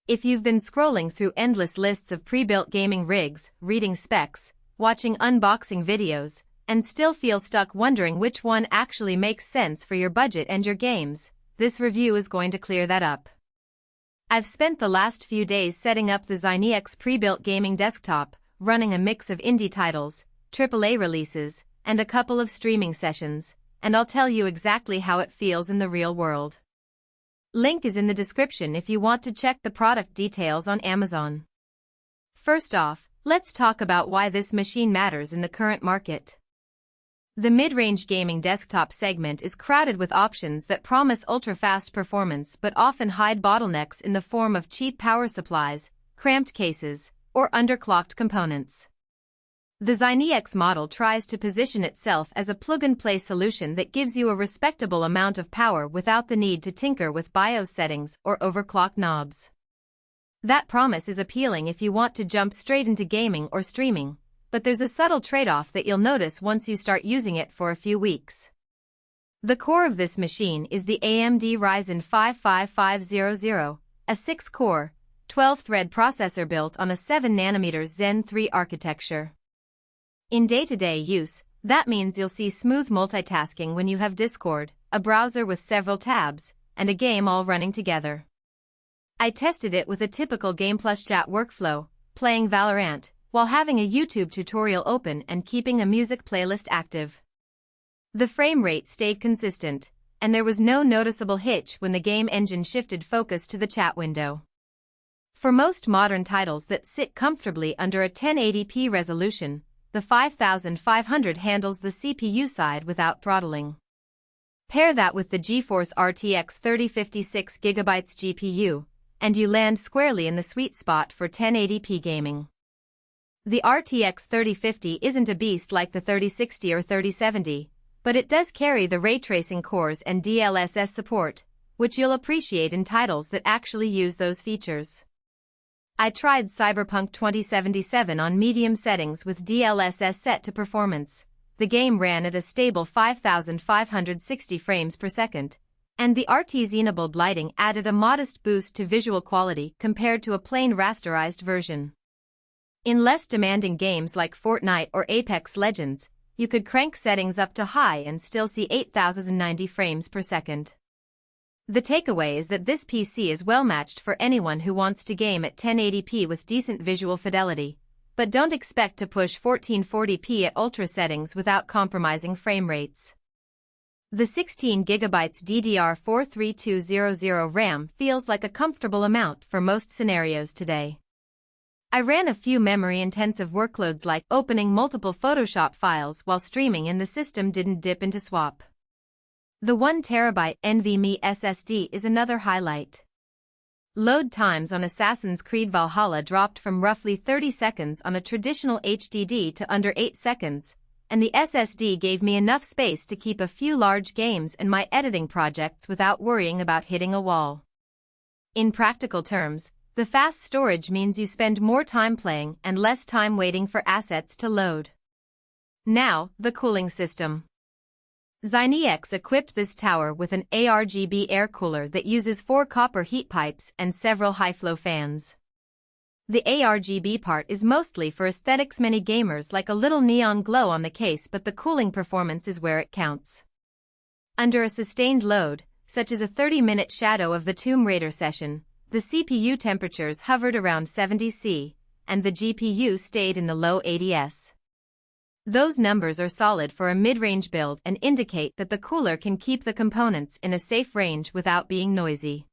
If you've been scrolling through endless lists of pre-built gaming rigs, reading specs, watching unboxing videos, and still feel stuck wondering which one actually makes sense for your budget and your games, this review is going to clear that up. I've spent the last few days setting up the ZYNEEX Prebuilt gaming desktop, running a mix of indie titles, AAA releases, and a couple of streaming sessions, and I'll tell you exactly how it feels in the real world. Link is in the description if you want to check the product details on Amazon. First off, let's talk about why this machine matters in the current market. The mid-range gaming desktop segment is crowded with options that promise ultra-fast performance but often hide bottlenecks in the form of cheap power supplies, cramped cases, or underclocked components. The ZYNEEX model tries to position itself as a plug-and-play solution that gives you a respectable amount of power without the need to tinker with BIOS settings or overclock knobs. That promise is appealing if you want to jump straight into gaming or streaming, but there's a subtle trade-off that you'll notice once you start using it for a few weeks. The core of this machine is the AMD Ryzen 55500, a 6-core, 12-thread processor built on a 7nm Zen 3 architecture. In day-to-day use, that means you'll see smooth multitasking when you have Discord, a browser with several tabs, and a game all running together. I tested it with a typical Game Plus chat workflow, playing Valorant, while having a YouTube tutorial open and keeping a music playlist active. The frame rate stayed consistent, and there was no noticeable hitch when the game engine shifted focus to the chat window. For most modern titles that sit comfortably under a 1080p resolution, the 5500 handles the CPU side without throttling. Pair that with the GeForce RTX 3050 6GB GPU, and you land squarely in the sweet spot for 1080p gaming. The RTX 3050 isn't a beast like the 3060 or 3070, but it does carry the ray tracing cores and DLSS support, which you'll appreciate in titles that actually use those features. I tried Cyberpunk 2077 on medium settings with DLSS set to performance. The game ran at a stable 5560 frames per second, and the RT-enabled lighting added a modest boost to visual quality compared to a plain rasterized version. In less demanding games like Fortnite or Apex Legends, you could crank settings up to high and still see 8090 frames per second. The takeaway is that this PC is well matched for anyone who wants to game at 1080p with decent visual fidelity, but don't expect to push 1440p at ultra settings without compromising frame rates. The 16GB DDR4 3200 RAM feels like a comfortable amount for most scenarios today. I ran a few memory-intensive workloads like opening multiple Photoshop files while streaming and the system didn't dip into swap. The 1TB NVMe SSD is another highlight. Load times on Assassin's Creed Valhalla dropped from roughly 30 seconds on a traditional HDD to under 8 seconds, and the SSD gave me enough space to keep a few large games and my editing projects without worrying about hitting a wall. In practical terms, the fast storage means you spend more time playing and less time waiting for assets to load. Now, the cooling system. ZYNEEX equipped this tower with an ARGB air cooler that uses 4 copper heat pipes and several high-flow fans. The ARGB part is mostly for aesthetics. Many gamers like a little neon glow on the case, but the cooling performance is where it counts. Under a sustained load, such as a 30-minute Shadow of the Tomb Raider session, the CPU temperatures hovered around 70 C, and the GPU stayed in the low 80s. Those numbers are solid for a mid-range build and indicate that the cooler can keep the components in a safe range without being noisy.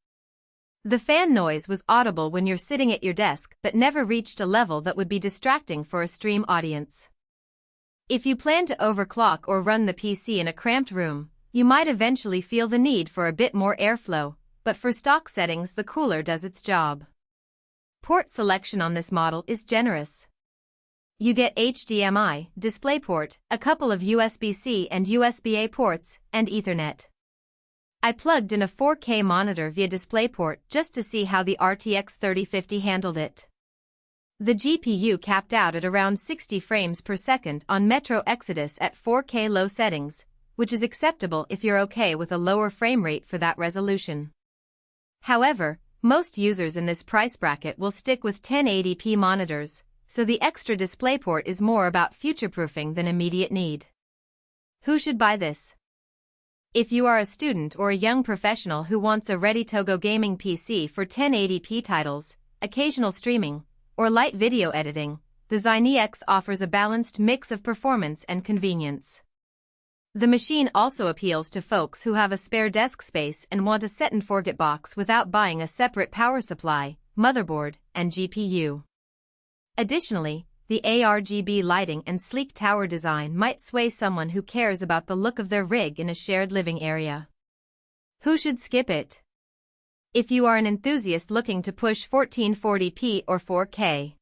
The fan noise was audible when you're sitting at your desk but never reached a level that would be distracting for a stream audience. If you plan to overclock or run the PC in a cramped room, you might eventually feel the need for a bit more airflow, but for stock settings the cooler does its job. Port selection on this model is generous. You get HDMI, DisplayPort, a couple of USB-C and USB-A ports, and Ethernet. I plugged in a 4K monitor via DisplayPort just to see how the RTX 3050 handled it. The GPU capped out at around 60 frames per second on Metro Exodus at 4K low settings, which is acceptable if you're okay with a lower frame rate for that resolution. However, Most users in this price bracket will stick with 1080p monitors, so the extra DisplayPort is more about future-proofing than immediate need. Who should buy this? If you are a student or a young professional who wants a ready-to-go gaming PC for 1080p titles, occasional streaming, or light video editing, the ZYNEEX offers a balanced mix of performance and convenience. The machine also appeals to folks who have a spare desk space and want a set-and-forget box without buying a separate power supply, motherboard, and GPU. Additionally, the ARGB lighting and sleek tower design might sway someone who cares about the look of their rig in a shared living area. Who should skip it? If you are an enthusiast looking to push 1440p or 4K,